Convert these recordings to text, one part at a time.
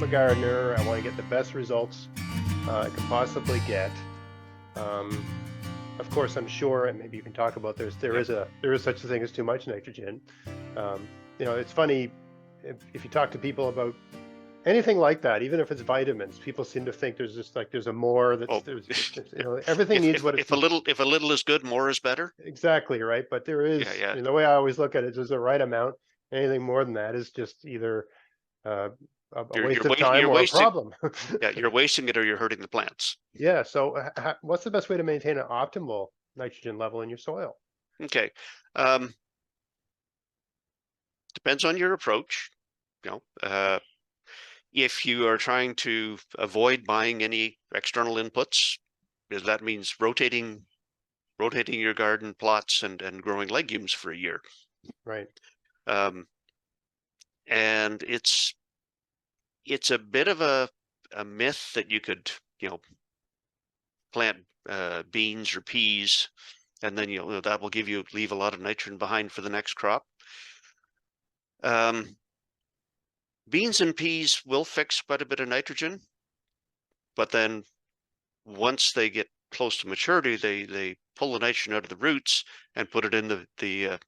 I'm a gardener. I want to get the best results I can possibly get. Um, of course, I'm sure, and maybe you can talk about Yep. there is such a thing as too much nitrogen. It's funny if you talk to people about anything like that, even if it's vitamins, people seem to think there's just like there's a more Oh, everything needs what if a little is good, more is better. exactly right. But there Yeah, is, yeah. the way I always look at it is there's a right amount. Anything more than that is just either uh, a waste of time You're or a wasting. problem. Yeah, you're wasting it or you're hurting the plants. Yeah. So, what's the best way to maintain an optimal nitrogen level in your soil? Okay. Um, Depends on your approach. You know, if you are trying to avoid buying any external inputs, that means rotating your garden plots and growing legumes for a year. Right. Um, and it's a bit of a myth that you could, you know, plant beans or peas, and then that will leave a lot of nitrogen behind for the next crop. Um, Beans and peas will fix quite a bit of nitrogen, but then once they get close to maturity, they pull the nitrogen out of the roots and put it in the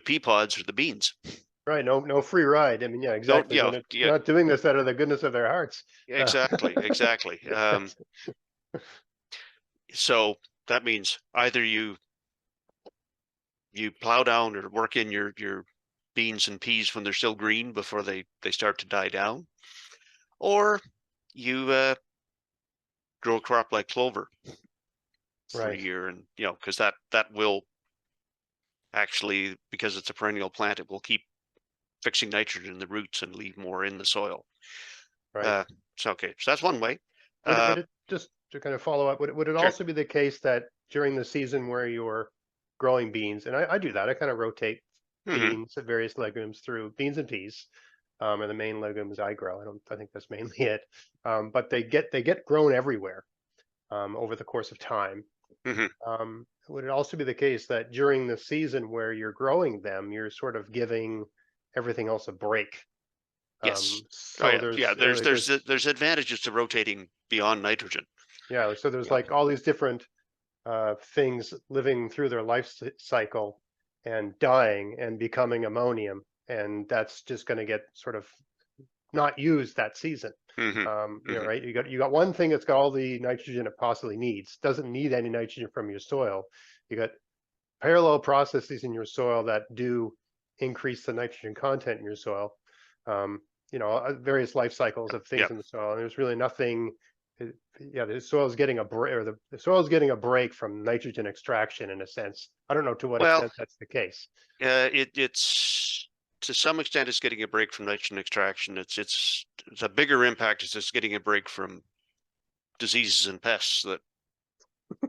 pea pods or the beans. Right. No free ride. I mean, yeah, No, exactly. yeah, They're yeah, not doing this out of the goodness of their hearts. Uh, exactly. So that means either you plow down or work in your beans and peas when they're still green before they start to die down, or you grow a crop like clover for a right. year, and because that will actually, because it's a perennial plant, it will keep fixing nitrogen in the roots and leave more in the soil. Right. Uh, so okay, so that's one way. Would Uh, it just to kind of follow up? Would it sure. also be the case that during the season where you're growing beans, and I do that, I kind of rotate Hmm. beans and various legumes through beans and peas, are the main legumes I grow. I think that's mainly it. But they get grown everywhere over the course of time. Hmm. Would it also be the case that during the season where you're growing them, you're sort of giving everything else a break? Yes. Oh So yeah, yeah. there's There's like there's there's there's advantages to rotating beyond nitrogen. yeah, so there's You know. like all these different things living through their cycle and dying and becoming ammonium, and that's just going to get sort of not used that season. Hmm. Hmm. Right? You got one thing that's got all the nitrogen it possibly needs, doesn't need any nitrogen from your soil. You got parallel processes in your soil that do increase the nitrogen content in your soil. Um, various life cycles of things Yeah. in the soil, and there's really nothing. uh, Yeah, the soil is getting a break, or the soil is getting a break from nitrogen extraction in a sense. I don't know to what Well, extent that's the case. it's to some extent it's getting a break from nitrogen extraction. It's a bigger impact is it's getting a break from diseases and pests that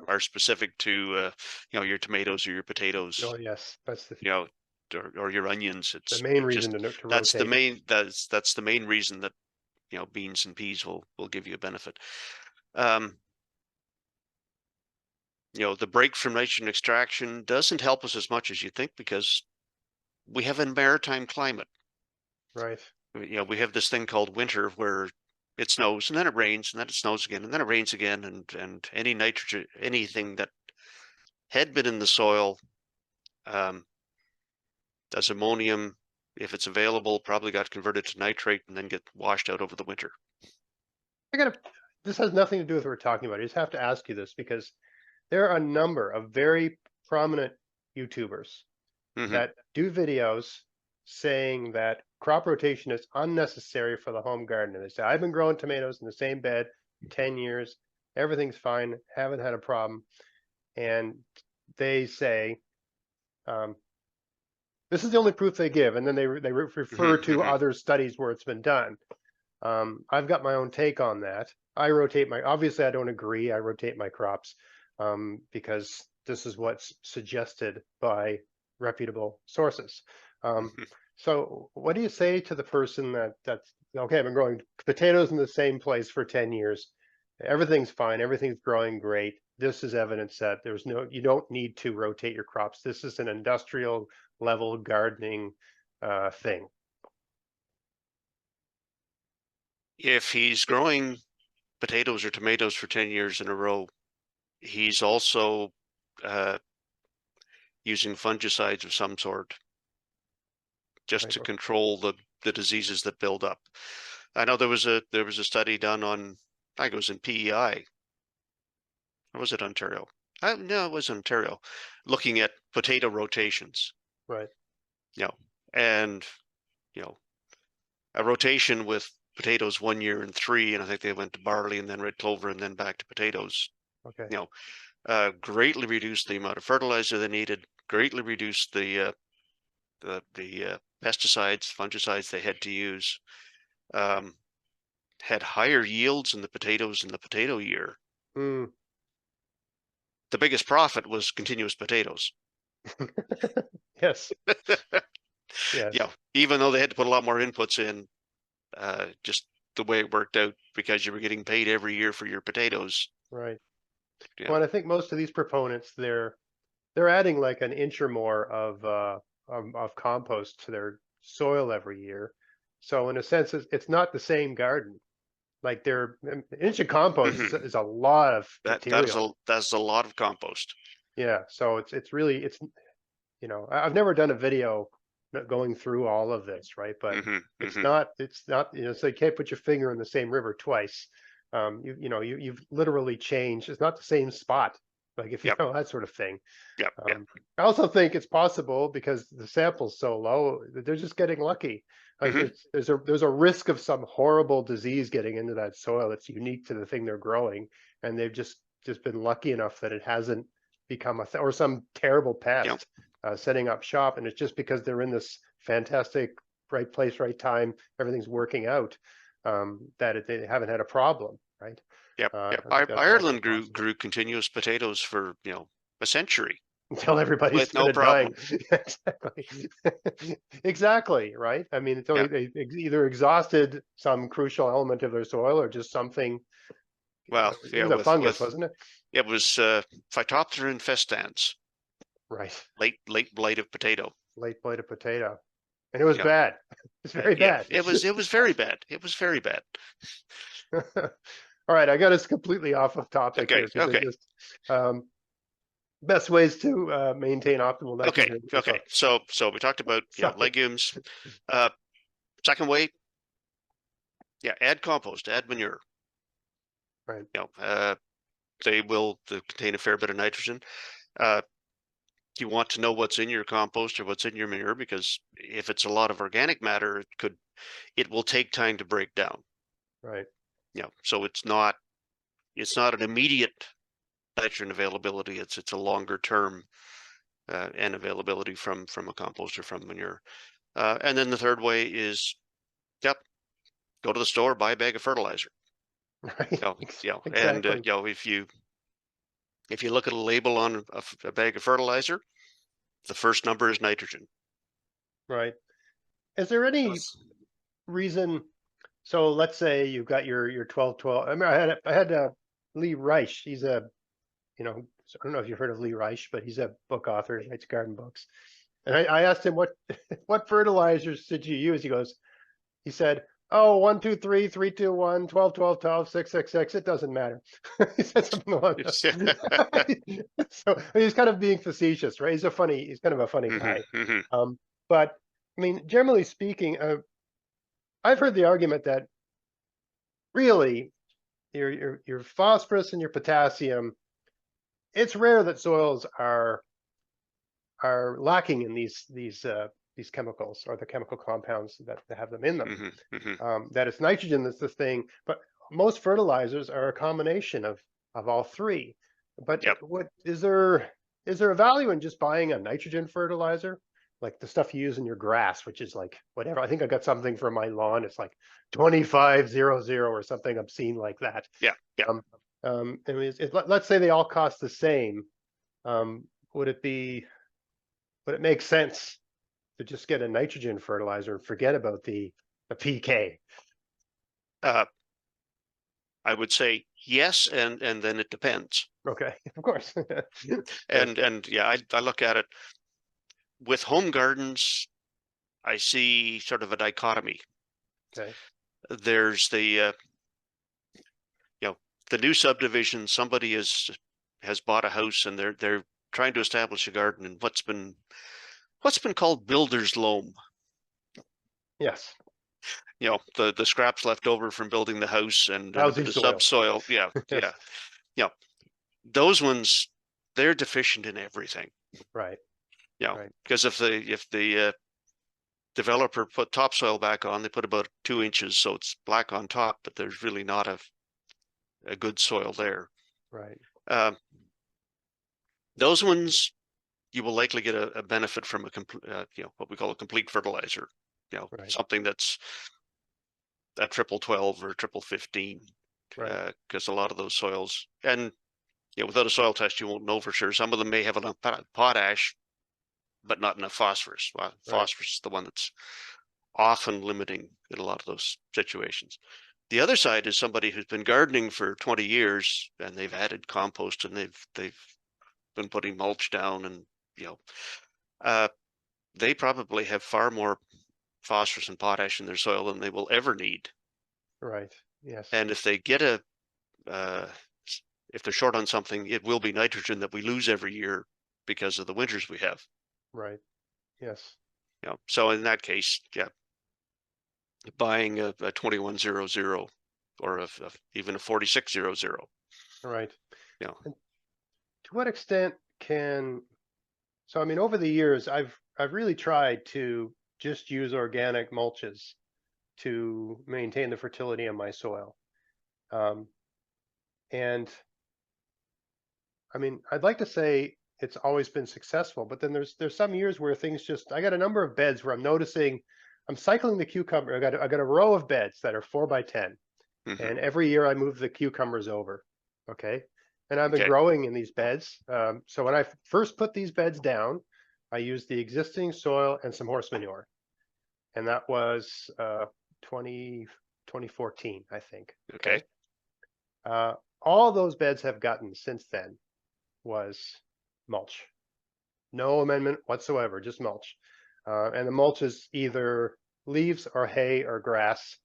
are specific to your tomatoes or your potatoes, Oh yes, that's you know, or your onions. the It's main it reason just to rotate. that's the main reason that beans and peas will give you a benefit. Um, the break from nitrogen extraction doesn't help us as much as you think because we have a maritime climate. Right. We have this thing called winter where it snows and then it rains and then it snows again and then it rains again, and anything that had been in the soil, um, as ammonium, if it's available, probably got converted to nitrate and then get washed out over the winter. I gotta. This has nothing to do with what we're talking about. I just have to ask you this because there are a number of very prominent YouTubers Hmm. that do videos saying that crop rotation is unnecessary for the home garden. And they say, I've been growing tomatoes in the same bed 10 years. Everything's fine. Haven't had a problem. And they say, um, this is the only proof they give. And then they refer Hmm. to Hmm. other studies where it's been done. I've got my own take on that. Obviously, I don't agree. I rotate my crops because this is what's suggested by reputable sources. Um, so, what do you say to the person that's okay? I've been growing potatoes in the same place for 10 years. Everything's fine. Everything's growing great. This is evidence that you don't need to rotate your crops. This is an industrial level gardening thing. If he's growing potatoes or tomatoes for 10 years in a row, he's also uh, using fungicides of some sort just Right. to control the diseases that build up. I know there was a study done on, I think it was in PEI, or was it Ontario? No, it was Ontario, looking at potato rotations, Right. you know, and you know, a rotation with potatoes 1 year and three, and I think they went to barley and then red clover and then back to potatoes. Okay. You know, greatly reduced the amount of fertilizer they needed, greatly reduced the pesticides, fungicides they had to use. Um, had higher yields in the potatoes in the potato year. Mm. The biggest profit was continuous potatoes. Yes. Yes. Even though they had to put a lot more inputs in, just the way it worked out because you were getting paid every year for your potatoes. Right. You Well, know, and I think most of these proponents, they're adding like an inch or more of compost to their soil every year. So in a sense, it's not the same garden. Like an inch of compost mhm. is a lot of That is material. a lot of compost. Yeah. So it's really I've never done a video going through all of this, right? But Hmm, it's hmm. not it's not so you can't put your finger in the same river twice. You've literally changed. It's not the same spot. Like if you Yep, know that sort of thing. yep, yep. I also think it's possible because the sample's so low that they're just getting lucky. Like Hmm. there's a risk of some horrible disease getting into that soil that's unique to the thing they're growing, and they've just been lucky enough that it hasn't become or some terrible Yep. pest setting up shop, and it's just because they're in this fantastic right place, right time, everything's working out, they haven't had a problem, right? Yep, yep. I think that's also Ireland possible grew continuous potatoes for a century until everybody with no started dying. problem. Exactly. Exactly, right? I mean, until Yeah. they either exhausted some crucial element of their soil or just something. Well, It yeah, was a fungus, with wasn't it? it was Phytophthora infestans, Right. late blight of potato. Late blighted potato. And it was Yeah, bad. It's very yeah. bad. It was very bad. It was very bad. All right, I got us completely off of topic Okay, here because I okay, just best ways to maintain optimal okay, nitrogen. okay. So we talked about Sorry. legumes. Uh, Second way, yeah, add compost, add manure. Right. You know, they contain a fair bit of nitrogen. Uh, you want to know what's in your compost or what's in your manure because if it's a lot of organic matter, it will take time to break down. Right. So it's not an immediate nitrogen availability. It's a longer term and availability from a compost or from manure. And then the third way is, yep, go to the store, buy a bag of fertilizer. Right. And Exactly. if you look at a label on a bag of fertilizer, the first number is nitrogen. Right. Is there any Yes. reason? So let's say you've got your 12-12. I mean, I had Lee Reich. He's I don't know if you've heard of Lee Reich, but he's a book author. He writes garden books. And I asked him what what fertilizers did you use? He said, "Oh, 1, 2, 3, 3, 2, 1, 12, 12, 12, 6, 6, 6. It doesn't matter." He said something along that. So he's kind of being facetious, right? He's kind of a funny Hmm, guy. hmm. But I mean, generally speaking, I've heard the argument that really your phosphorus and your potassium, it's rare that soils are lacking in these chemicals or the chemical compounds that have them in them. Hmm, hmm. That it's nitrogen that's the thing, but most fertilizers are a combination of all three. But Yep. what is there a value in just buying a nitrogen fertilizer? Like the stuff you use in your grass, which is like whatever. I think I got something for my lawn. It's like 2500 or something obscene like that. Yeah. Yeah. Um, let's say they all cost the same. Um, would it make sense to just get a nitrogen fertilizer and forget about the PK? Uh, I would say yes, and then it depends. Okay, of course. Yes. And yeah, I look at it with home gardens. I see sort of a dichotomy. Okay. there's the the new subdivision. Somebody has bought a house and they're trying to establish a garden in what's been called builder's loam. Yes. The scraps left over from building the house and a Lousy bit of soil. subsoil. Yeah, Yes. yeah. Those ones, they're deficient in everything. Right. Right. Because if the developer put topsoil back on, they put about 2 inches, so it's black on top, but there's really not a good soil there. Right. Those ones, you will likely get a benefit from what we call a complete fertilizer. Right. Something that's a triple 12 or triple 15, Right. because a lot of those soils, and without a soil test, you won't know for sure. Some of them may have enough potash, but not enough phosphorus. Well, phosphorus is the one that's often limiting in a lot of those situations. The other side is somebody who's been gardening for 20 years and they've added compost and they've been putting mulch down, and they probably have far more phosphorus and potash in their soil than they will ever need. Right. Yes. And if they get if they're short on something, it will be nitrogen that we lose every year because of the winters we have. Right. Yes. So in that case, buying a 2100 or even a 4600. Right. And to what extent so I mean, over the years, I've really tried to just use organic mulches to maintain the fertility of my soil. And I mean, I'd like to say it's always been successful, but then there's some years where things just, I got a number of beds where I'm noticing I'm cycling the cucumber. I got a row of beds that are 4x10, and every year I move the cucumbers over. Okay. And I've been growing in these beds. So when I first put these beds down, I used the existing soil and some horse manure. And that was 2014, I think. Okay. All those beds have gotten since then was mulch. No amendment whatsoever, just mulch. And the mulch is either leaves or hay or grass,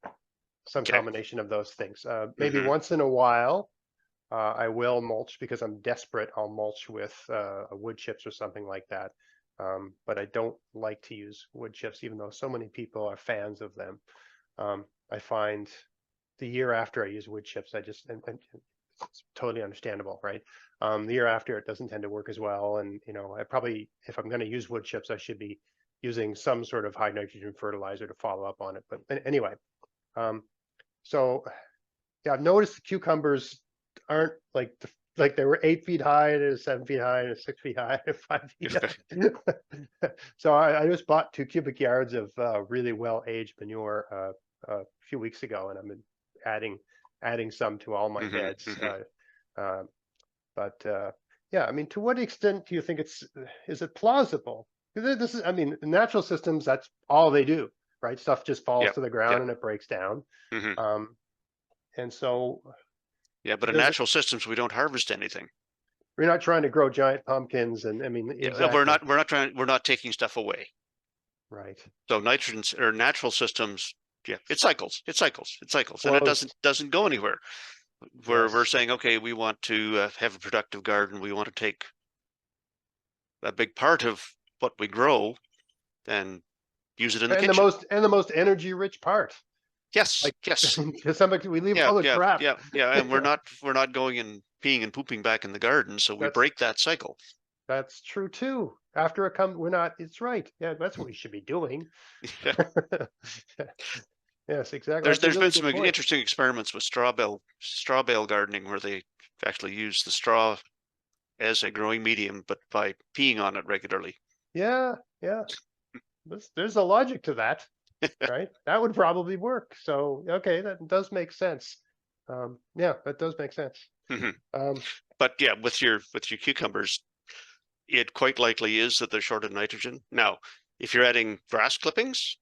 some combination of those things. Maybe once in a while, I will mulch because I'm desperate. I'll mulch with wood chips or something like that. But I don't like to use wood chips, even though so many people are fans of them. I find the year after I use wood chips, and it's totally understandable, right? The year after, it doesn't tend to work as well. And, I probably, if I'm going to use wood chips, I should be using some sort of high nitrogen fertilizer to follow up on it. But anyway, so yeah, I've noticed the cucumbers aren't like they were 8 feet high and 7 feet high and 6 feet high and 5 feet high. So I just bought 2 cubic yards of really well-aged manure a few weeks ago, and I've been adding some to all my beds. But yeah, I mean, to what extent do you think is it plausible? This is, I mean, natural systems, that's all they do, right? Stuff just falls to the ground and it breaks down. And so, but in natural systems, we don't harvest anything. We're not trying to grow giant pumpkins, and I mean, exactly. We're not taking stuff away. Right. So nitrogen or natural systems, it cycles, and it doesn't go anywhere. We're saying, okay, we want to have a productive garden. We want to take a big part of what we grow and use it in the kitchen. The most energy-rich part. Yes, yes. To some extent, we leave all the crap. And we're not going and peeing and pooping back in the garden, so we break that cycle. That's true too. After it comes, we're not. It's right. Yeah, that's what we should be doing. Yes, exactly. There's been some interesting experiments with straw bale gardening where they actually use the straw as a growing medium, but by peeing on it regularly. Yeah. There's a logic to that. Right, that would probably work. So okay, that does make sense. Yeah, that does make sense. But yeah, with your cucumbers, it quite likely is that they're short of nitrogen. Now, if you're adding grass clippings,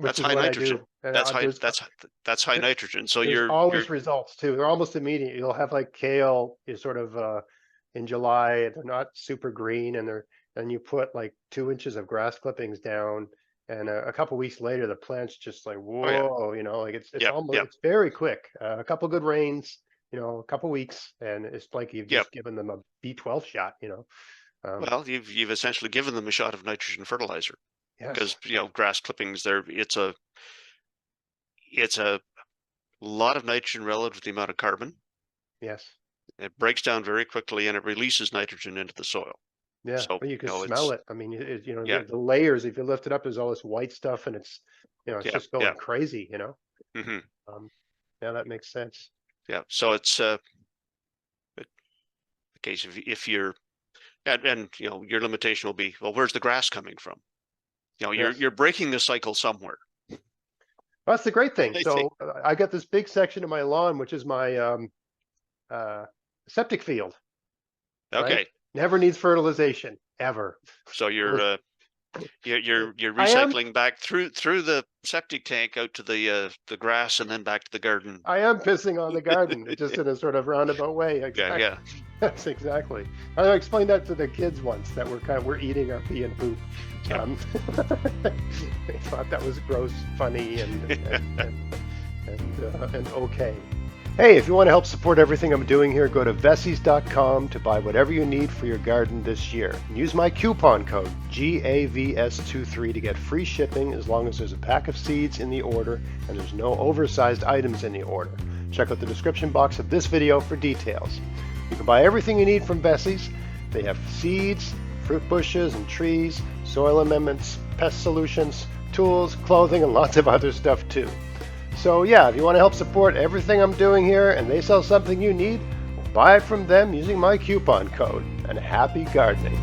that's high nitrogen. That's high nitrogen. So there's always results too. They're almost immediate. You'll have like kale is sort of in July. They're not super green, and you put like 2 inches of grass clippings down, and a couple weeks later, the plant's just like, Oh yeah. whoa, like it's Yep. almost, Yep. it's very quick. A couple good rains, a couple weeks, and it's like you've Yep. just given them a B12 shot. Um, Well, you've essentially given them a shot of nitrogen fertilizer yes, because grass clippings there. It's a lot of nitrogen relative to the amount of carbon. yes. It breaks down very quickly and it releases nitrogen into the soil. Yeah, So well, you can smell it's it. I mean, yeah. the layers. If you lift it up, there's all this white stuff, and it's Yeah. just Yeah. going crazy. Hmm. Um, yeah, that makes sense. Yeah. So it's the case if you're and your limitation will be, well, where's the grass coming from? You're Yes, you're breaking the cycle somewhere. well, that's the great thing. I think. So I got this big section of my lawn, which is my uh, septic field, right? Okay. Never needs fertilization ever. So Well, you're I am recycling back through the septic tank out to the grass and then back to the garden. I am pissing on the garden, just in a sort of roundabout way. Yeah, Exactly. yeah, That's exactly. I explained that to the kids once that we're eating our pee and poop. yeah. They thought that was gross, funny, and okay. Hey, if you want to help support everything I'm doing here, go to Vessies.com to buy whatever you need for your garden this year. And use my coupon code GAVS23 to get free shipping as long as there's a pack of seeds in the order and there's no oversized items in the order. Check out the description box of this video for details. You can buy everything you need from Vessies. They have seeds, fruit bushes and trees, soil amendments, pest solutions, tools, clothing, and lots of other stuff too. So yeah, if you want to help support everything I'm doing here and they sell something you need, buy it from them using my coupon code. And happy gardening.